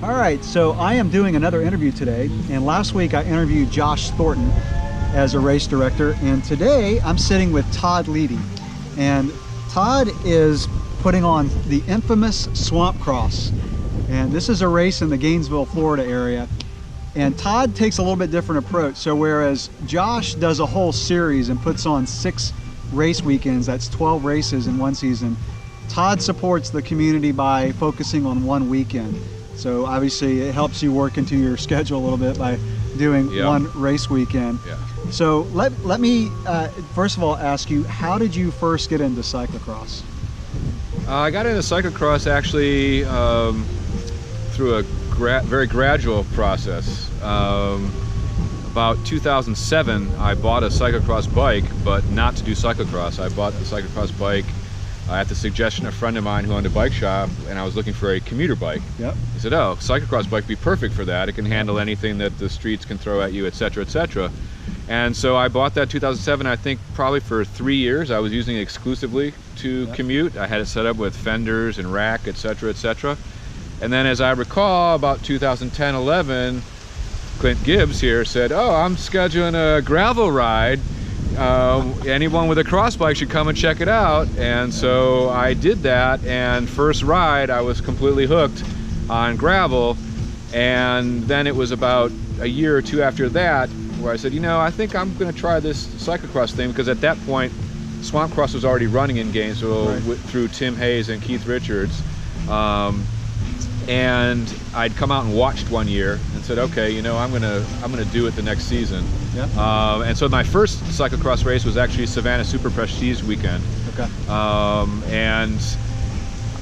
All right, so I am doing another interview today, and last week I interviewed Josh Thornton as a race director, and today I'm sitting with Todd Leedy. And Todd is putting on the infamous Swamp Cross, and this is a race in the Gainesville, Florida area. And Todd takes a little bit different approach. So whereas Josh does a whole series and puts on 6 race weekends, that's 12 races in one season, Todd supports the community by focusing on one weekend. So obviously it helps you work into your schedule a little bit by doing one race weekend. Yeah. So let me first of all ask you, how did you first get into cyclocross? I got into cyclocross actually through a very gradual process. About 2007, I bought a cyclocross bike, but not to do cyclocross. I bought the cyclocross bike at the suggestion of a friend of mine who owned a bike shop, and I was looking for a commuter bike. Yep. He said, "Oh, cyclocross bike would be perfect for that. It can handle anything that the streets can throw at you, etc., etc." And so I bought that 2007. I think probably for 3 years I was using it exclusively to commute. I had it set up with fenders and rack, etc., etc. And then, as I recall, about 2010-11, Clint Gibbs here said, "Oh, I'm scheduling a gravel ride. Anyone with a cross bike should come and check it out." And so I did that, and first ride I was completely hooked on gravel. And then it was about a year or two after that where I said, you know, I think I'm going to try this cyclocross thing, because at that point Swamp Cross was already running in Gainesville through Tim Hayes and Keith Richards. And I'd come out and watched one year and said, okay, you know, I'm gonna do it the next season. Yeah. And so my first cyclocross race was actually Savannah Super Prestige weekend. Okay. And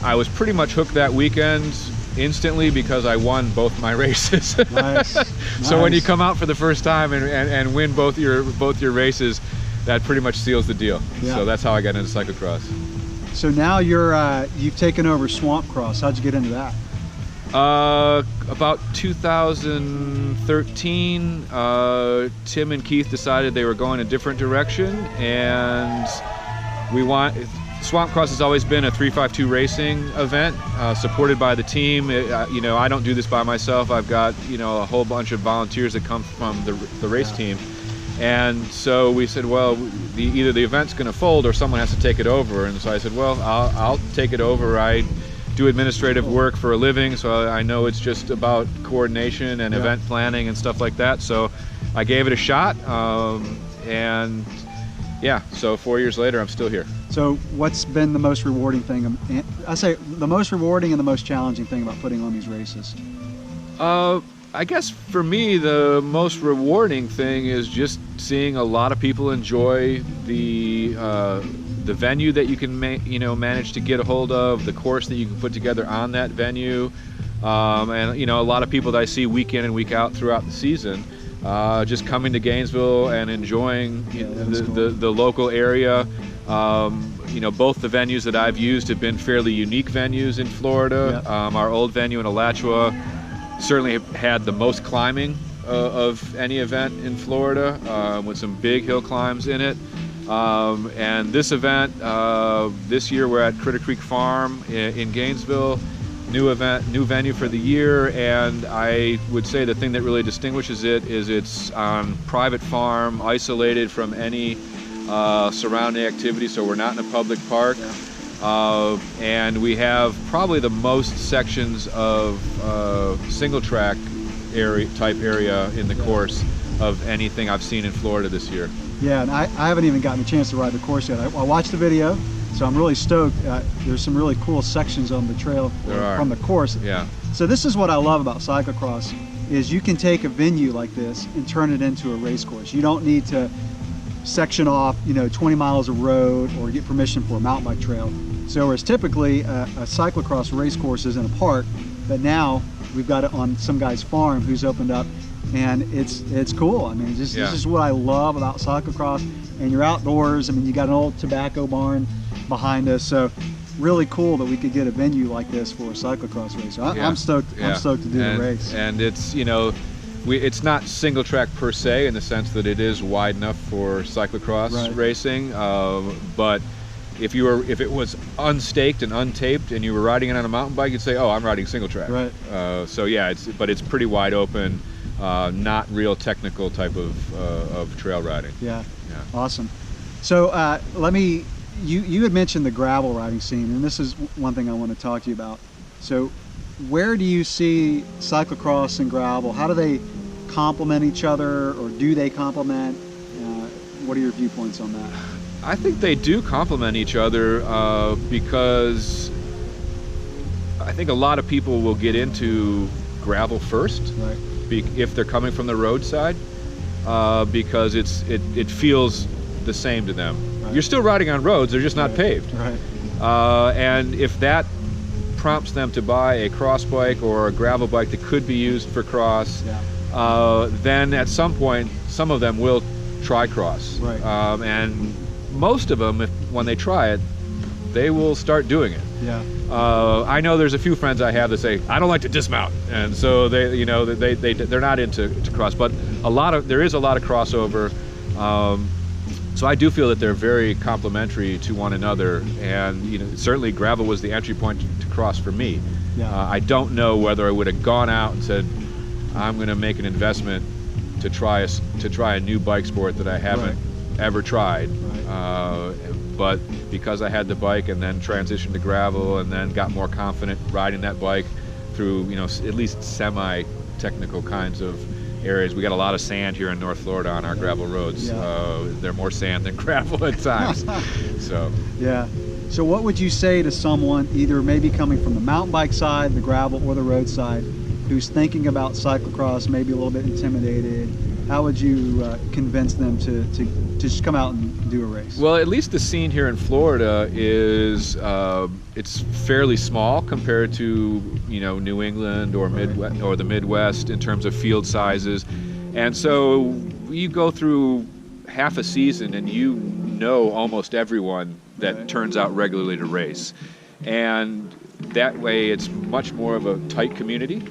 I was pretty much hooked that weekend instantly because I won both my races. Nice. So when you come out for the first time and win both your races, that pretty much seals the deal. Yeah. So that's how I got into cyclocross. So now you've taken over Swamp Cross. How'd you get into that? About 2013, Tim and Keith decided they were going a different direction, and Swamp Cross has always been a 352 racing event, supported by the team. You know, I don't do this by myself. I've got, you know, a whole bunch of volunteers that come from the race team. And so we said, well, either the event's going to fold or someone has to take it over. And so I said, well, I'll take it over. I do administrative work for a living, so I know it's just about coordination and event planning and stuff like that. So I gave it a shot, and yeah, so 4 years later I'm still here. So what's been the most rewarding thing, I say the most rewarding and the most challenging thing about putting on these races? I guess for me the most rewarding thing is just seeing a lot of people enjoy the venue that you can manage to get a hold of, the course that you can put together on that venue, and you know, a lot of people that I see week in and week out throughout the season, just coming to Gainesville and enjoying the local area. You know, both the venues that I've used have been fairly unique venues in Florida. Our old venue in Alachua certainly had the most climbing of any event in Florida, with some big hill climbs in it. And this event, this year we're at Critter Creek Farm in Gainesville, new venue for the year, and I would say the thing that really distinguishes it is it's on private farm, isolated from any surrounding activity, so we're not in a public park. And we have probably the most sections of single track type area in the course of anything I've seen in Florida this year. Yeah, and I haven't even gotten a chance to ride the course yet. I watched the video, so I'm really stoked. There's some really cool sections on the trail from the course. Yeah. So this is what I love about cyclocross, is you can take a venue like this and turn it into a race course. You don't need to section off, you know, 20 miles of road or get permission for a mountain bike trail. So whereas typically a cyclocross race course is in a park, but now we've got it on some guy's farm who's opened up, and it's cool. I mean, this is what I love about cyclocross. And you're outdoors. I mean, you got an old tobacco barn behind us, so really cool that we could get a venue like this for a cyclocross race. So I'm stoked. I'm stoked to do the race. And it's, you know, it's not single track per se, in the sense that it is wide enough for cyclocross racing, but if it was unstaked and untaped and you were riding it on a mountain bike, you'd say, oh, I'm riding single track. Right. So yeah, it's pretty wide open, not real technical type of trail riding. Yeah. Awesome. So you had mentioned the gravel riding scene, and this is one thing I want to talk to you about. So where do you see cyclocross and gravel? How do they complement each other, or do they complement? What are your viewpoints on that? I think they do complement each other because I think a lot of people will get into gravel first, right, if they're coming from the roadside, because it feels the same to them. Right. You're still riding on roads, they're just not paved. Right. And if that prompts them to buy a cross bike or a gravel bike that could be used for cross, then at some point, some of them will try cross. Right. And most of them, when they try it, they will start doing it. Yeah. I know there's a few friends I have that say, I don't like to dismount, and so they're not into cross, but there is a lot of crossover. So I do feel that they're very complementary to one another, and certainly gravel was the entry point to cross for me. Yeah. I don't know whether I would have gone out and said, I'm going to make an investment to try a new bike sport that I haven't ever tried. Right. But because I had the bike and then transitioned to gravel and then got more confident riding that bike through at least semi-technical kinds of areas. We got a lot of sand here in North Florida on our gravel roads. They're more sand than gravel at times. So what would you say to someone, either maybe coming from the mountain bike side, the gravel, or the road side, who's thinking about cyclocross, maybe a little bit intimidated? How would you convince them to just come out and do a race? Well, at least the scene here in Florida is it's fairly small compared to New England or Midwest or the Midwest in terms of field sizes, and so you go through half a season and almost everyone that turns out regularly to race, and that way it's much more of a tight community.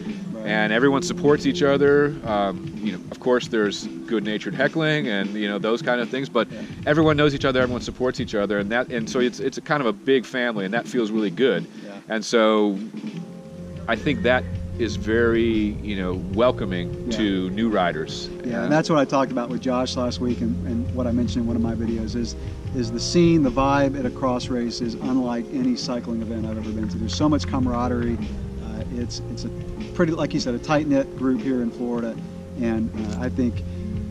And everyone supports each other. Of course, there's good-natured heckling and those kind of things, but everyone knows each other. Everyone supports each other, and so it's a kind of a big family, and that feels really good. Yeah. And so, I think that is very welcoming to new riders. Yeah, and that's what I talked about with Josh last week, and what I mentioned in one of my videos is the scene, the vibe at a cross race is unlike any cycling event I've ever been to. There's so much camaraderie. It's a pretty, like you said, a tight-knit group here in Florida, and I think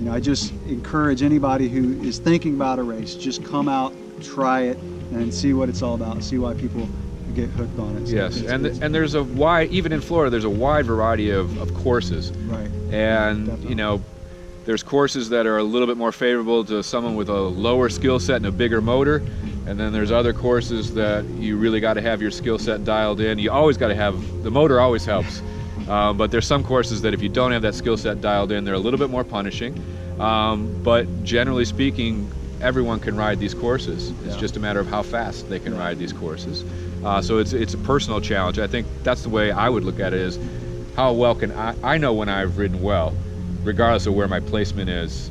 I just encourage anybody who is thinking about a race, just come out, try it, and see what it's all about, see why people get hooked on it. So yes, and there's a wide, even in Florida, there's a wide variety of courses. Right. And definitely. There's courses that are a little bit more favorable to someone with a lower skill set and a bigger motor, and then there's other courses that you really got to have your skill set dialed in. You always got to have, the motor always helps, but there's some courses that if you don't have that skill set dialed in, they're a little bit more punishing, but generally speaking, everyone can ride these courses. It's just a matter of how fast they can ride these courses. So it's a personal challenge. I think that's the way I would look at it, is how well can I know when I've ridden well, regardless of where my placement is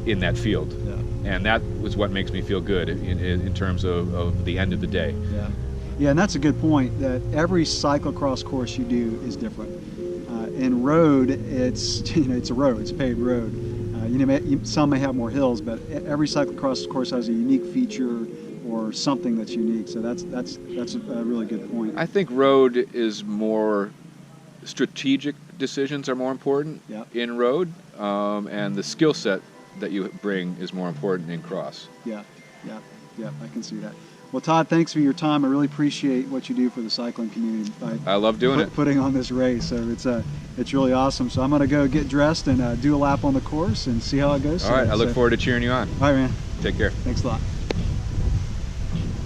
in that field. Yeah. And that was what makes me feel good in terms of the end of the day. Yeah, and that's a good point, that every cyclocross course you do is different. In road, it's it's a road, it's a paved road. Some may have more hills, but every cyclocross course has a unique feature or something that's unique. So that's a really good point. I think road is more strategic. Decisions are more important in road, and the skill set that you bring is more important in cross. Yeah, I can see that. Well, Todd, thanks for your time. I really appreciate what you do for the cycling community. I love doing it. Putting on this race, so it's really awesome. So I'm going to go get dressed and do a lap on the course and see how it goes. All right, I look forward to cheering you on. All right, man. Take care. Thanks a lot.